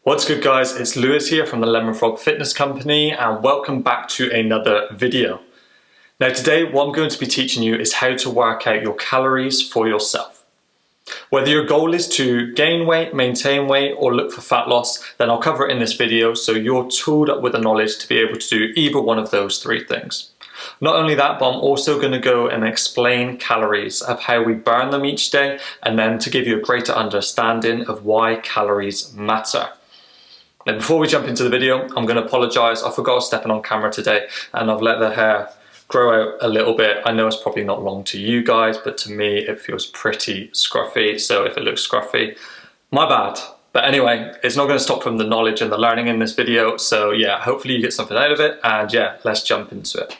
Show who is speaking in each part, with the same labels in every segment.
Speaker 1: What's good guys, it's Lewis here from the Lemon Frog Fitness Company and welcome back to another video. Now today what I'm going to be teaching you is how to work out your calories for yourself. Whether your goal is to gain weight, maintain weight or look for fat loss, then I'll cover it in this video so you're tooled up with the knowledge to be able to do either one of those three things. Not only that, but I'm also going to go and explain calories, of how we burn them each day, and then to give you a greater understanding of why calories matter. Now before we jump into the video, I'm going to apologise. I forgot stepping on camera today and I've let the hair grow out a little bit. I know it's probably not long to you guys, but to me it feels pretty scruffy. So if it looks scruffy, my bad. But anyway, it's not going to stop from the knowledge and the learning in this video. So yeah, hopefully you get something out of it, and yeah, let's jump into it.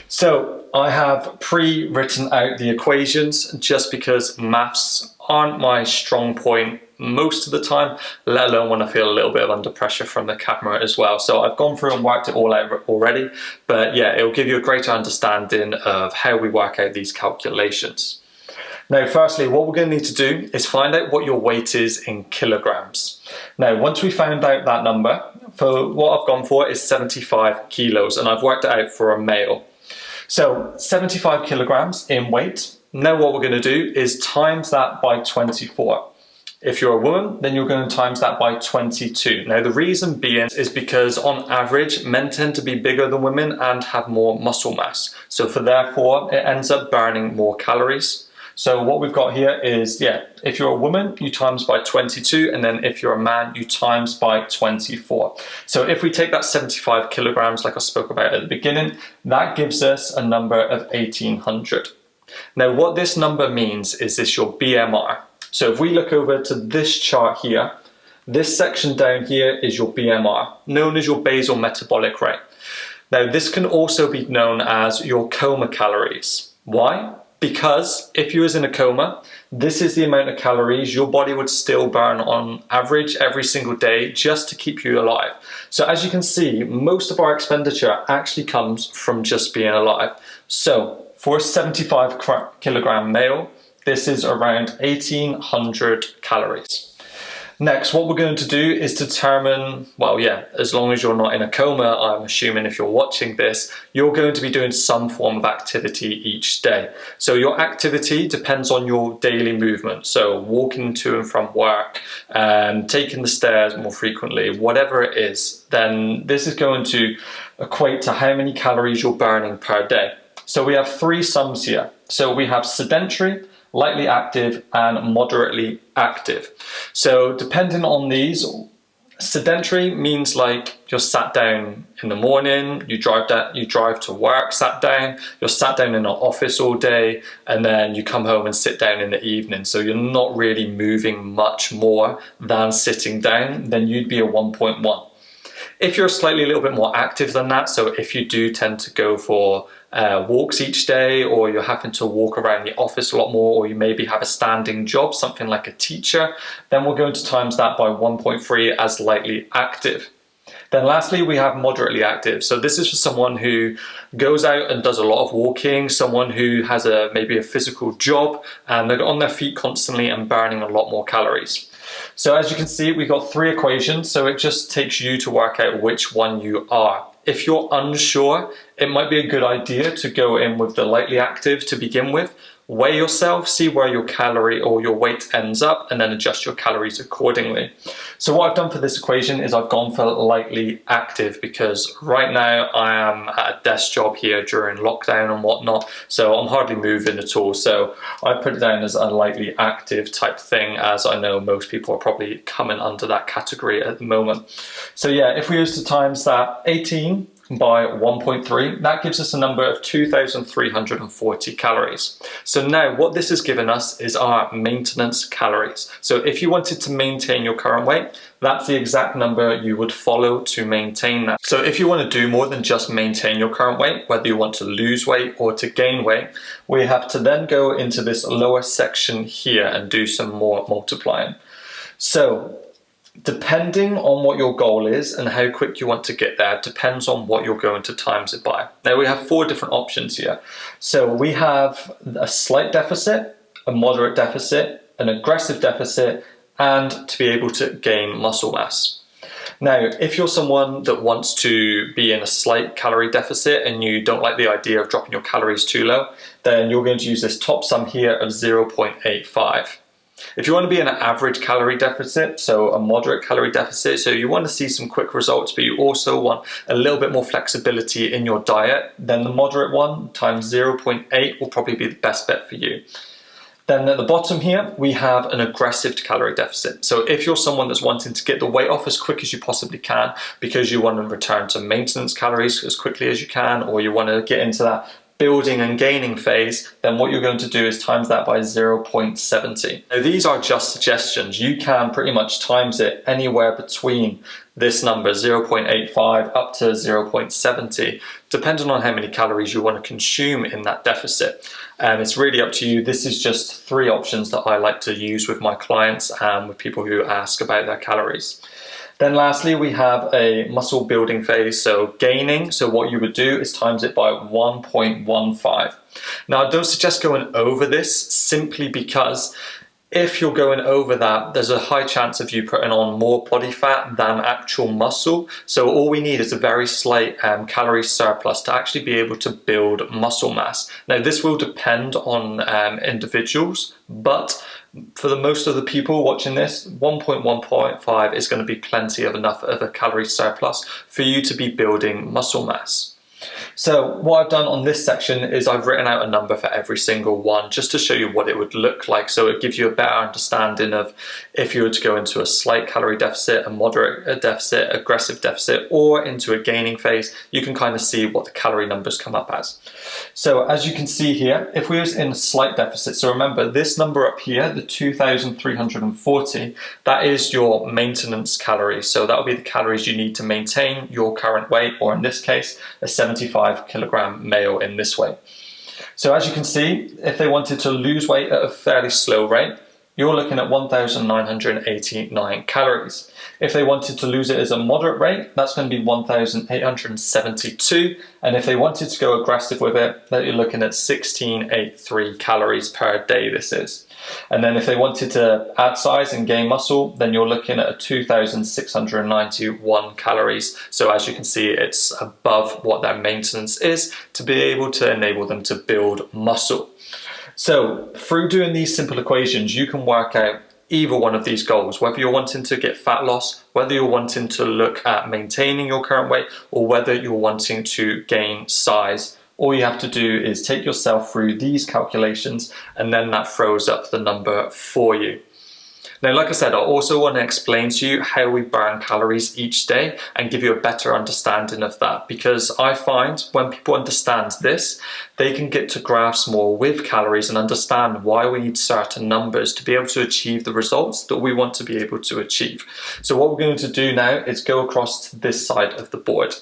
Speaker 1: So I have pre-written out the equations just because maths aren't my strong point most of the time, let alone when I feel a little bit of under pressure from the camera as well. So I've gone through and worked it all out already, but yeah, it will give you a greater understanding of how we work out these calculations. Now, firstly, what we're going to need to do is find out what your weight is in kilograms. Now, once we found out that number, for what I've gone for is 75 kilos, and I've worked it out for a male. So 75 kilograms in weight. Now what we're going to do is times that by 24. If you're a woman, then you're going to times that by 22. Now the reason being is because on average, men tend to be bigger than women and have more muscle mass. So therefore, it ends up burning more calories. So what we've got here is, yeah, if you're a woman, you times by 22, and then if you're a man, you times by 24. So if we take that 75 kilograms, like I spoke about at the beginning, that gives us a number of 1800. Now what this number means is this your BMR. So if we look over to this chart here, this section down here is your BMR, known as your basal metabolic rate. Now this can also be known as your coma calories. Why? Because if you was in a coma, this is the amount of calories your body would still burn on average every single day just to keep you alive. So as you can see, most of our expenditure actually comes from just being alive. So for a 75 kilogram male, this is around 1800 calories. Next, what we're going to do is determine, well, yeah, as long as you're not in a coma, I'm assuming if you're watching this, you're going to be doing some form of activity each day. So your activity depends on your daily movement. So walking to and from work, taking the stairs more frequently, whatever it is, then this is going to equate to how many calories you're burning per day. So we have three sums here. So we have sedentary, lightly active and moderately active. So depending on these, sedentary means like you're sat down in the morning, you drive to work sat down, you're sat down in an office all day, and then you come home and sit down in the evening. So you're not really moving much more than sitting down, then you'd be a 1.1. If you're slightly a little bit more active than that, so if you do tend to go for walks each day, or you're having to walk around the office a lot more, or you maybe have a standing job, something like a teacher, then we're going to times that by 1.3 as lightly active. Then lastly, we have moderately active. So this is for someone who goes out and does a lot of walking, someone who has maybe a physical job, and they're on their feet constantly and burning a lot more calories. So as you can see, we've got three equations, so it just takes you to work out which one you are. If you're unsure, it might be a good idea to go in with the lightly active to begin with. Weigh yourself, see where your calorie or your weight ends up, and then adjust your calories accordingly. So what I've done for this equation is I've gone for lightly active because right now I am at a desk job here during lockdown and whatnot, so I'm hardly moving at all. So I put it down as a lightly active type thing, as I know most people are probably coming under that category at the moment. So yeah, if we use to times that 18 by 1.3, that gives us a number of 2,340 calories. So now what this has given us is our maintenance calories. So if you wanted to maintain your current weight, that's the exact number you would follow to maintain that. So if you want to do more than just maintain your current weight, whether you want to lose weight or to gain weight, we have to then go into this lower section here and do some more multiplying. So depending on what your goal is and how quick you want to get there, depends on what you're going to times it by. Now we have four different options here. So we have a slight deficit, a moderate deficit, an aggressive deficit, and to be able to gain muscle mass. Now, if you're someone that wants to be in a slight calorie deficit and you don't like the idea of dropping your calories too low, then you're going to use this top sum here of 0.85. If you want to be in an average calorie deficit, so a moderate calorie deficit, so you want to see some quick results, but you also want a little bit more flexibility in your diet, then the moderate one times 0.8 will probably be the best bet for you. Then at the bottom here, we have an aggressive calorie deficit. So if you're someone that's wanting to get the weight off as quick as you possibly can because you want to return to maintenance calories as quickly as you can, or you want to get into that building and gaining phase, then what you're going to do is times that by 0.70. Now these are just suggestions. You can pretty much times it anywhere between this number 0.85 up to 0.70, depending on how many calories you want to consume in that deficit. And it's really up to you. This is just 3 options that I like to use with my clients and with people who ask about their calories. Then lastly, we have a muscle building phase, so gaining. So what you would do is times it by 1.15. Now, I don't suggest going over this simply because if you're going over that, there's a high chance of you putting on more body fat than actual muscle. So all we need is a very slight calorie surplus to actually be able to build muscle mass. Now, this will depend on individuals, but for the most of the people watching this, 1.1.5 is going to be plenty of enough of a calorie surplus for you to be building muscle mass. So what I've done on this section is I've written out a number for every single one just to show you what it would look like, so it gives you a better understanding of if you were to go into a slight calorie deficit, a moderate deficit, aggressive deficit, or into a gaining phase, you can kind of see what the calorie numbers come up as. So as you can see here, if we was in a slight deficit, so remember this number up here, the 2,340, that is your maintenance calories. So that will be the calories you need to maintain your current weight, or in this case, a 75 kilogram male in this way. So as you can see, if they wanted to lose weight at a fairly slow rate, you're looking at 1,989 calories. If they wanted to lose it as a moderate rate, that's going to be 1,872. And if they wanted to go aggressive with it, then you're looking at 1,683 calories per day this is. And then if they wanted to add size and gain muscle, then you're looking at 2,691 calories. So as you can see, it's above what their maintenance is to be able to enable them to build muscle. So through doing these simple equations, you can work out either one of these goals, whether you're wanting to get fat loss, whether you're wanting to look at maintaining your current weight, or whether you're wanting to gain size. All you have to do is take yourself through these calculations, and then that throws up the number for you. Now, like I said, I also want to explain to you how we burn calories each day and give you a better understanding of that, because I find when people understand this, they can get to grasp more with calories and understand why we need certain numbers to be able to achieve the results that we want to be able to achieve. So what we're going to do now is go across to this side of the board.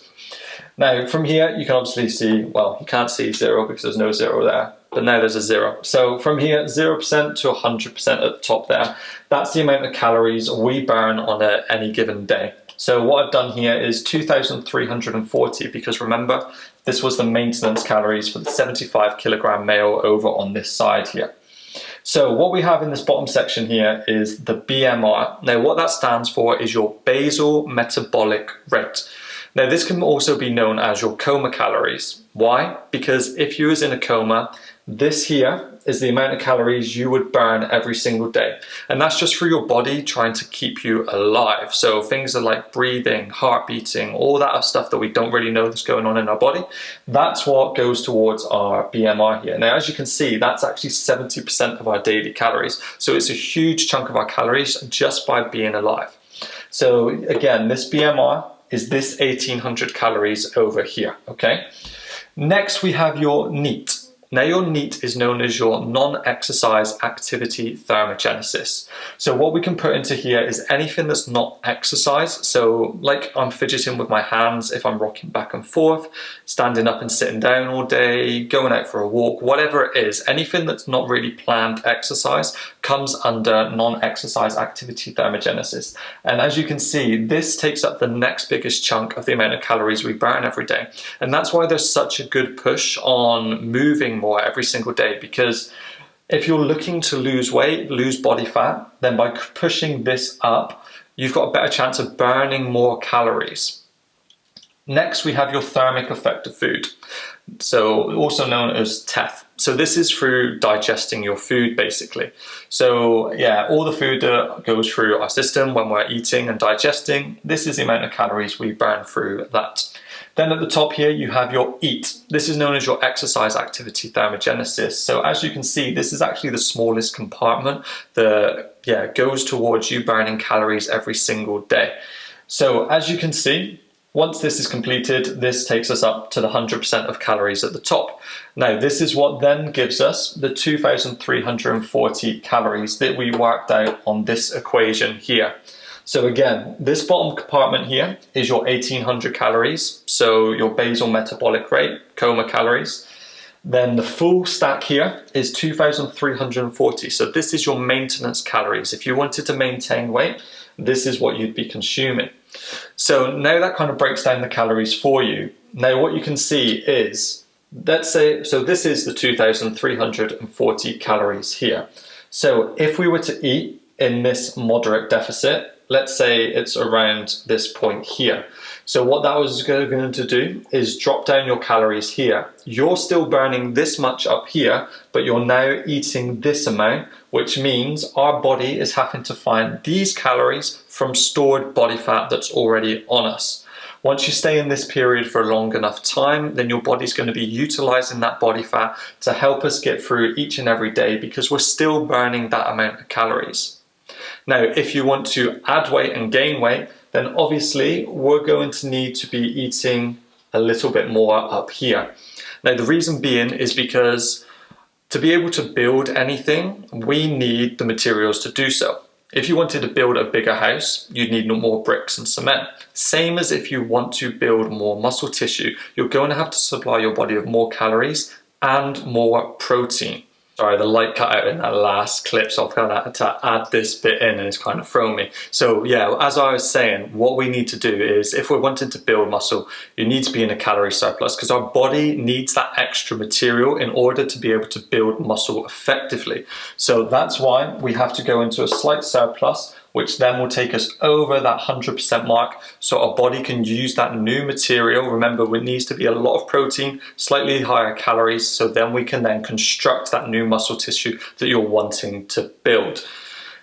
Speaker 1: Now, from here, you can obviously see, well, you can't see 0 because there's no 0 there, but now there's a 0. So from here, 0% to 100% at the top there, that's the amount of calories we burn on any given day. So what I've done here is 2,340, because remember, this was the maintenance calories for the 75 kilogram male over on this side here. So what we have in this bottom section here is the BMR. Now, what that stands for is your basal metabolic rate. Now, this can also be known as your coma calories. Why? Because if you was in a coma, this here is the amount of calories you would burn every single day. And that's just for your body trying to keep you alive. So things are like breathing, heart beating, all that stuff that we don't really know that's going on in our body. That's what goes towards our BMR here. Now, as you can see, that's actually 70% of our daily calories. So it's a huge chunk of our calories just by being alive. So again, this BMR is this 1,800 calories over here, okay? Next, we have your NEAT. Now, your NEAT is known as your non-exercise activity thermogenesis. So what we can put into here is anything that's not exercise. So like I'm fidgeting with my hands if I'm rocking back and forth, standing up and sitting down all day, going out for a walk, whatever it is, anything that's not really planned exercise comes under non-exercise activity thermogenesis. And as you can see, this takes up the next biggest chunk of the amount of calories we burn every day. And that's why there's such a good push on moving more every single day, because if you're looking to lose weight, lose body fat, then by pushing this up, you've got a better chance of burning more calories. Next, we have your thermic effect of food, so also known as TEF. So this is through digesting your food, basically. So yeah, all the food that goes through our system when we're eating and digesting, this is the amount of calories we burn through that. Then at the top here, you have your EAT. This is known as your exercise activity thermogenesis. So as you can see, this is actually the smallest compartment that goes towards you burning calories every single day. So as you can see, once this is completed, this takes us up to the 100% of calories at the top. Now, this is what then gives us the 2,340 calories that we worked out on this equation here. So again, this bottom compartment here is your 1,800 calories, so your basal metabolic rate, coma calories. Then the full stack here is 2,340. So this is your maintenance calories. If you wanted to maintain weight, this is what you'd be consuming. So now that kind of breaks down the calories for you. Now what you can see is, let's say, so this is the 2,340 calories here. So if we were to eat in this moderate deficit, let's say it's around this point here. So what that was going to do is drop down your calories here. You're still burning this much up here, but you're now eating this amount, which means our body is having to find these calories from stored body fat that's already on us. Once you stay in this period for a long enough time, then your body's going to be utilizing that body fat to help us get through each and every day because we're still burning that amount of calories. Now, if you want to add weight and gain weight, then obviously we're going to need to be eating a little bit more up here. Now, the reason being is because to be able to build anything, we need the materials to do so. If you wanted to build a bigger house, you'd need more bricks and cement. Same as if you want to build more muscle tissue, you're going to have to supply your body with more calories and more protein. Sorry, the light cut out in that last clip, so I've kind of had to add this bit in and it's kind of thrown me. So yeah, as I was saying, what we need to do is, if we're wanting to build muscle, you need to be in a calorie surplus because our body needs that extra material in order to be able to build muscle effectively. So that's why we have to go into a slight surplus, which then will take us over that 100% mark so our body can use that new material. Remember, it needs to be a lot of protein, slightly higher calories, so then we can then construct that new muscle tissue that you're wanting to build.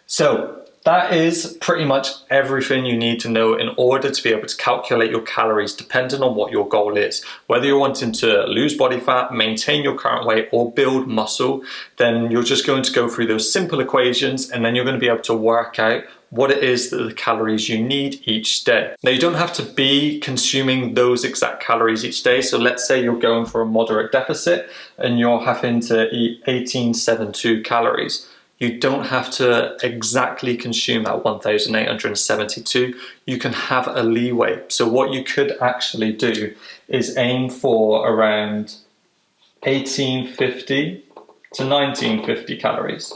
Speaker 1: So that is pretty much everything you need to know in order to be able to calculate your calories depending on what your goal is. Whether you're wanting to lose body fat, maintain your current weight, or build muscle, then you're just going to go through those simple equations and then you're going to be able to work out what it is that the calories you need each day. Now, you don't have to be consuming those exact calories each day. So let's say you're going for a moderate deficit and you're having to eat 1872 calories. You don't have to exactly consume that 1,872. You can have a leeway. So what you could actually do is aim for around 1850 to 1950 calories,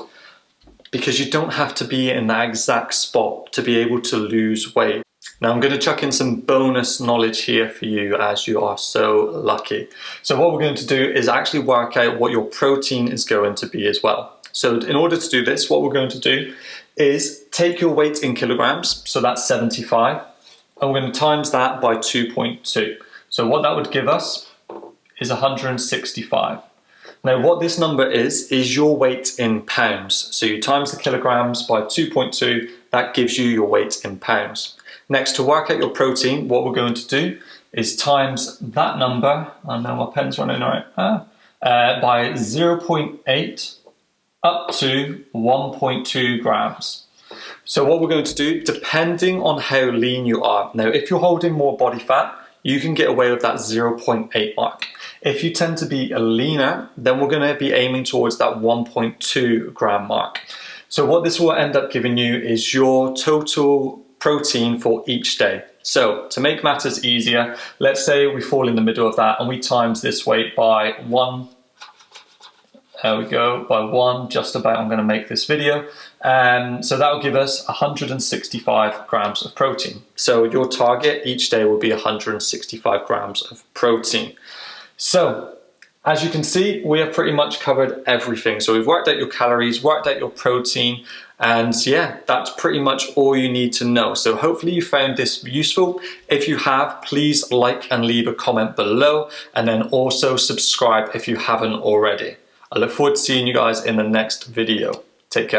Speaker 1: because you don't have to be in that exact spot to be able to lose weight. Now I'm going to chuck in some bonus knowledge here for you as you are so lucky. So what we're going to do is actually work out what your protein is going to be as well. So in order to do this, what we're going to do is take your weight in kilograms, so that's 75, and we're going to times that by 2.2. So what that would give us is 165. Now what this number is your weight in pounds. So you times the kilograms by 2.2, that gives you your weight in pounds. Next, to work out your protein, what we're going to do is times that number, I know my pen's running out, by 0.8 up to 1.2 grams. So what we're going to do, depending on how lean you are. Now, if you're holding more body fat, you can get away with that 0.8 mark. If you tend to be leaner, then we're going to be aiming towards that 1.2 gram mark. So what this will end up giving you is your total protein for each day. So to make matters easier, let's say we fall in the middle of that and we times this weight by 1. There we go, by 1, just about. I'm going to make this video. So that will give us 165 grams of protein. So your target each day will be 165 grams of protein. So as you can see, we have pretty much covered everything. So we've worked out your calories, worked out your protein, And yeah, that's pretty much all you need to know. So hopefully you found this useful. If you have, please like and leave a comment below, and then also subscribe if you haven't already. I look forward to seeing you guys in the next video. Take care.